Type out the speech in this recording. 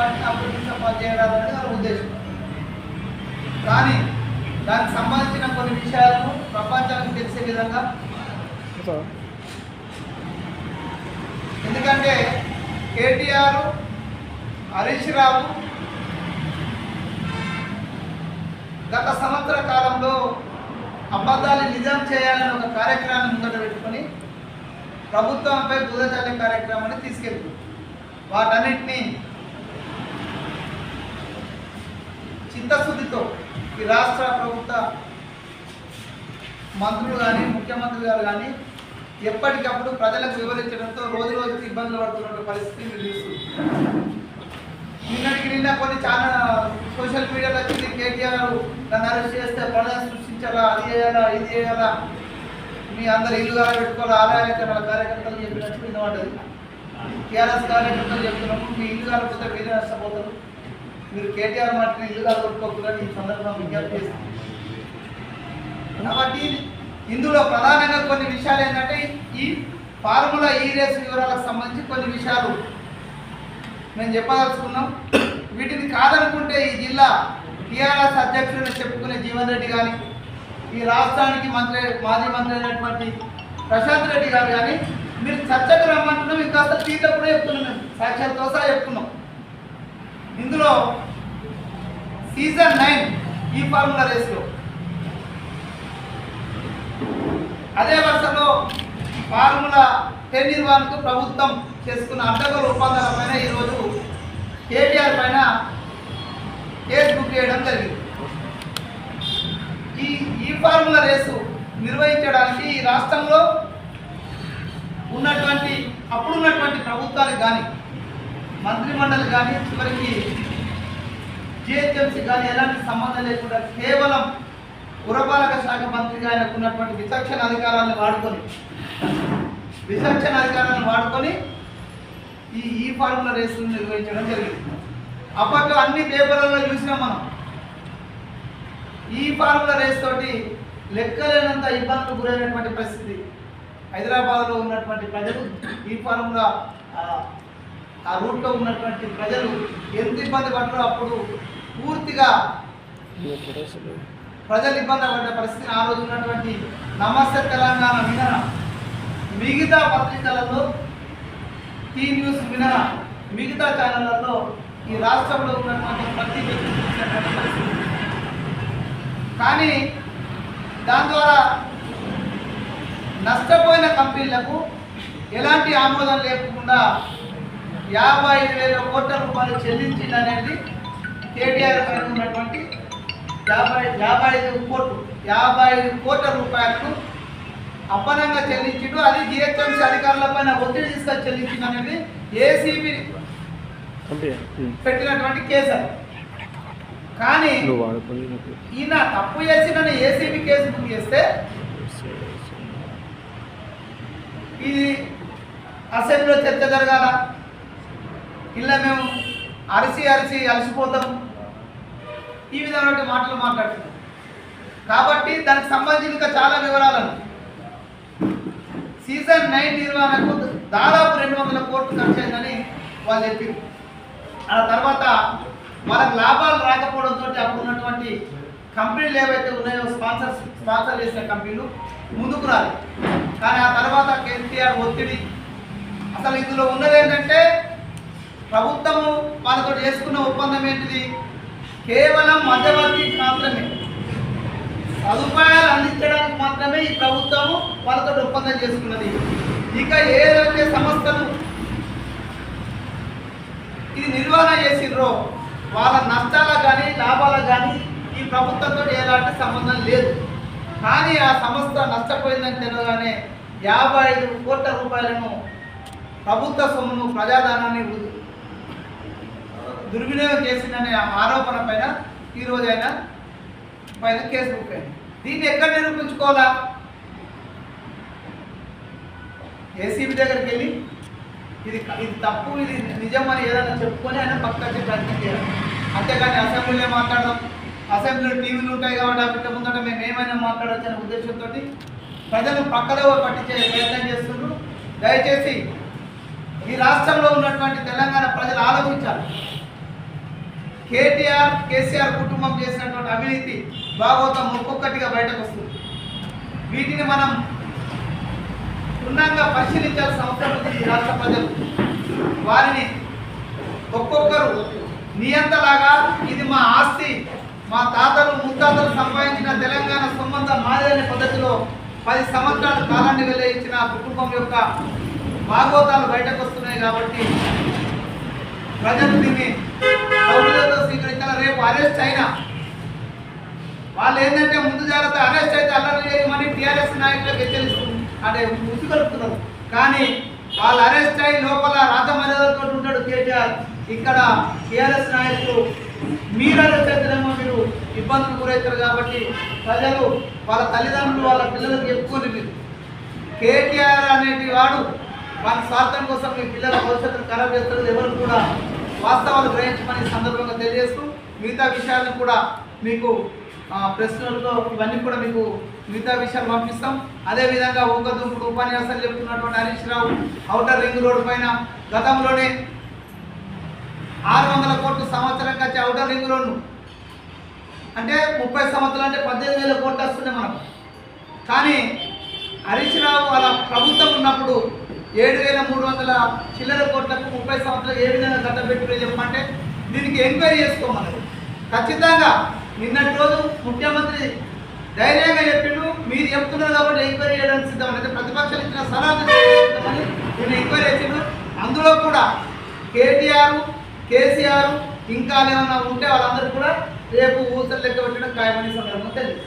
పార్టీని అభివృద్ధి పనిచేయడానికి వాళ్ళ ఉద్దేశం. కానీ దానికి సంబంధించిన కొన్ని విషయాలను ప్రపంచానికి తెలిసే విధంగా, ఎందుకంటే కేటీఆర్, హరీష్ రావు గత సంవత్సర కాలంలో అబద్ధాలు నిజం చేయాలని ఒక కార్యక్రమాన్ని ముందట పెట్టుకొని ప్రభుత్వంపై బురద చల్లే కార్యక్రమాన్ని తీసుకెళ్తుంది. వాటన్నిటినీ చిత్తశుద్ధితో ఈ రాష్ట్ర ప్రభుత్వ మంత్రులు కానీ ముఖ్యమంత్రి గారు కానీ ఎప్పటికప్పుడు ప్రజలకు వివరించడంతో రోజు రోజుకి ఇబ్బందులు పడుతున్న పరిస్థితి చూస్తుంది. నిన్న కొన్ని చాలా సోషల్ మీడియాలో వచ్చింది, కేటీఆర్ నన్ను అరెస్ట్ చేస్తే ప్రజలు సృష్టించాలా, అది చేయాలా, ఇది చేయాలా, మీ అందరు ఇల్లుగా పెట్టుకోవాలి, ఆదాయాలైతే మన కార్యకర్తలు చెప్పినట్టు వినబడ్డది. టీఆర్ఎస్ కార్యకర్తలు చెప్తున్నాము, మీ ఇల్లు కాకపోతే మీరే నష్టపోతారు, మీరు కేటీఆర్ మాటని ఇల్లుగా కొట్టుకోకుండా ఈ సందర్భంగా విజ్ఞప్తి చేస్తాం. కాబట్టి ఇందులో ప్రధానంగా కొన్ని విషయాలు ఏంటంటే ఈ ఫార్ములా ఈ రేసు వివరాలకు సంబంధించి కొన్ని విషయాలు మేము చెప్పదలుచుకున్నాం. వీటిని కాదనుకుంటే ఈ జిల్లా టీఆర్ఎస్ అధ్యక్షుడిని చెప్పుకునే జీవన్ రెడ్డి కానీ, ఈ రాష్ట్రానికి మాజీ మంత్రి అయినటువంటి ప్రశాంత్ రెడ్డి గారు కానీ మీరు చర్చకు రమ్మంటున్నాం. ఇంకా అసలు తీర్థ కూడా చెప్తున్నాం, మేము సాక్ష్యాలతో సహా చెప్తున్నాం. ఇందులో సీజన్ 9 ఈ ఫార్ములా రేసులో అదే వరుసలో ఫార్ములా 10 నిర్వహణకు ప్రభుత్వం చేసుకున్న అడ్డగోలు ఒప్పందాల పైన ఈరోజు కేటీఆర్ పైన కేసు బుక్ చేయడం జరిగింది. ఈ ఫార్ములా రేసు నిర్వహించడానికి ఈ రాష్ట్రంలో అప్పుడున్నటువంటి ప్రభుత్వానికి కానీ, మంత్రిమండలి కానీ, చివరికి జిహెచ్ఎంసీ కానీ ఎలాంటి సంబంధం లేకుండా కేవలం పురపాలక శాఖ మంత్రిగా ఆయనకు ఉన్నటువంటి విచక్షణ అధికారాలను వాడుకొని ఈ ఫార్ములా రేసును నిర్వహించడం జరిగింది. అప్పట్లో అన్ని పేపర్లలో చూసినాం మనం. ఈ ఫార్ములా రేస్ తోటి లెక్కలేనంత ఇబ్బందులు గురైనటువంటి పరిస్థితి. హైదరాబాద్లో ఉన్నటువంటి ప్రజలు ఈ ఫార్ములా ఆ రూట్లో ఉన్నటువంటి ప్రజలు ఎంత ఇబ్బంది పడ్డారో అప్పుడు పూర్తిగా ప్రజలు ఇబ్బంది పడ్డ పరిస్థితి. ఆ రోజు ఉన్నటువంటి నమస్తే తెలంగాణ మినహా మిగతా పత్రికలలో, టీ న్యూస్ మినహా మిగతా ఛానళ్లలో ఈ రాష్ట్రంలో ఉన్నటువంటి ప్రతి పరిస్థితి. కానీ దాని ద్వారా నష్టపోయిన కంపెనీలకు ఎలాంటి ఆమోదం లేకుండా 55,000 కోట్ల రూపాయలు చెల్లించిందనేది కేటీఆర్ పైన ఉన్నటువంటి 55 కోట్ల రూపాయలను అప్పనంగా చెల్లించిండు. అది జిహెచ్ఎంసీ అధికారుల పైన ఒత్తిడి తీసుకొని చెల్లించింది అనేది ఏసీబీ పెట్టినటువంటి కేసు. కానీ ఈయన తప్పు చేసిన ఏసీబీ కేసు బుక్ చేస్తే ఇది అసెంబ్లీలో చర్చ జరగాల, ఇలా మేము అరిసి అలసిపోతాం, ఈ విధమైన మాటలు మాట్లాడుతున్నాం. కాబట్టి దానికి సంబంధించి ఇంకా చాలా వివరాలను సీజన్ 9 నిర్వహణకు దాదాపు 200 కోట్లు ఖర్చు అయిందని వాళ్ళు చెప్పారు. ఆ తర్వాత వాళ్ళకి లాభాలు రాకపోవడంతో అప్పుడు ఉన్నటువంటి కంపెనీలు ఏవైతే ఉన్నాయో స్పాన్సర్ చేసిన కంపెనీలు ముందుకు రాలేదు. కానీ ఆ తర్వాత కేసీఆర్ ఒత్తిడి, అసలు ఇందులో ఉన్నది ఏంటంటే ప్రభుత్వము వాళ్ళతో చేసుకున్న ఒప్పందం ఏంటిది, కేవలం మధ్యవర్తికి మాత్రమే, సదుపాయాలు అందించడానికి మాత్రమే ఈ ప్రభుత్వము వాళ్ళతో ఒప్పందం చేసుకున్నది. ఇక ఏదైతే సంస్థలు ఇది నిర్వహణ చేసిర్రో వాళ్ళ నష్టాలకు కానీ లాభాలకు కానీ ఈ ప్రభుత్వంతో ఎలాంటి సంబంధం లేదు. కానీ ఆ సంస్థ నష్టపోయిందని తెలియగానే 55 కోట్ల రూపాయలను ప్రభుత్వ సొమ్మును, ప్రజాధనాన్ని దుర్వినియోగం చేసిందనే ఆరోపణ పైన ఈరోజు ఆయన పైన కేసు బుక్ అయింది. దీన్ని ఎక్కడ నిరూపించుకోవాలా? ఏసీబీ దగ్గరికి వెళ్ళి ఇది తప్పు, ఇది నిజమని ఏదైనా చెప్పుకొని ఆయన పక్కకి ప్రయత్నం చేయాలి. అంతేగాని అసెంబ్లీలో మాట్లాడదాం, అసెంబ్లీలో టీవీలు ఉంటాయి కాబట్టి అట్లా ముందట మేము ఏమైనా మాట్లాడచ్చు అనే ఉద్దేశంతో ప్రజలు పక్కదో పట్టించే ప్రయత్నం చేస్తున్నారు. దయచేసి ఈ రాష్ట్రంలో ఉన్నటువంటి తెలంగాణ ప్రజలు ఆలోచించాలి. కేసీఆర్ కుటుంబం చేసినటువంటి అవినీతి భాగవతం ఒక్కొక్కటిగా బయటకు వస్తుంది. వీటిని మనం క్షుణ్ణంగా పరిశీలించాల్సిన అవసరం ఉంది. ఈ రాష్ట్ర ప్రజలు వారిని ఒక్కొక్కరు నియంతలాగా ఇది మా ఆస్తి, మా తాతలు ముత్తాతలు సంపాదించిన తెలంగాణ సంబంధం మాదిరి పద్ధతిలో 10 సంవత్సరాల కాలాన్ని వెల్లయించిన కుటుంబం యొక్క భాగవతాలు బయటకు వస్తున్నాయి. కాబట్టి ప్రజలు దీన్ని సౌకర్యంతో స్వీకరించాలి. రేపు అరెస్ట్ అయినా వాళ్ళు ఏంటంటే ముందు జాగ్రత్త, అరెస్ట్ అయితే అల్లరి చేయమని టీఆర్ఎస్ నాయకులకు హెచ్చరిస్తుంది అంటే ముసుగలుపుతున్నారు. కానీ వాళ్ళు అరెస్ట్ అయి లోపల రాజమర్యాదలతో ఉంటాడు కేటీఆర్. ఇక్కడ టీఆర్ఎస్ నాయకులు మీరు అరెస్ట్ అయితేనేమో మీరు ఇబ్బందులు గురవుతారు. కాబట్టి ప్రజలు వాళ్ళ తల్లిదండ్రులు వాళ్ళ పిల్లలకు చెప్పుకొని మీరు కేటీఆర్ అనేటి వాడు వాళ్ళ స్వార్థం కోసం మీ పిల్లల భవిష్యత్తును ఖరాబ్ చేస్తారు. ఎవరు కూడా వాస్తవాలు గ్రహించమని సందర్భంగా తెలియజేస్తూ మిగతా విషయాలను కూడా మీకు ప్రశ్నలతో ఇవన్నీ కూడా మీకు మిగతా విషయాలు పంపిస్తాం. అదేవిధంగా ఊకదుంపుడు ఉపన్యాసాలు చెప్తున్నటువంటి Harish Rao outer ring road పైన గతంలోనే 600 కోట్లు సంవత్సరం వచ్చే ఔటర్ రింగ్ రోడ్ను అంటే 30 సంవత్సరాలు అంటే 18,000 కోట్లు వస్తుండే మనకు. కానీ హరీష్ రావు వాళ్ళ ప్రభుత్వం ఉన్నప్పుడు 7,300 చిల్లర కోట్లకు 30 సంవత్సరాలు ఏ విధంగా కట్టబెట్టుకునే చెప్పమంటే దీనికి ఎంక్వైరీ చేసుకోమన్నారు. ఖచ్చితంగా నిన్నటి రోజు ముఖ్యమంత్రి ధైర్యంగా చెప్పిండు, మీరు చెప్తున్నారు కాబట్టి ఎంక్వైరీ చేయడానికి సిద్ధమని. అయితే ప్రతిపక్షాలు ఇచ్చిన సలహాలు దీన్ని ఎంక్వైరీ చేసిండు. అందులో కూడా కేసీఆర్ ఇంకా ఏమైనా ఉంటే వాళ్ళందరూ కూడా రేపు ఊసలు లెక్క పెట్టడం ఖాయమని సందర్భంగా తెలియదు.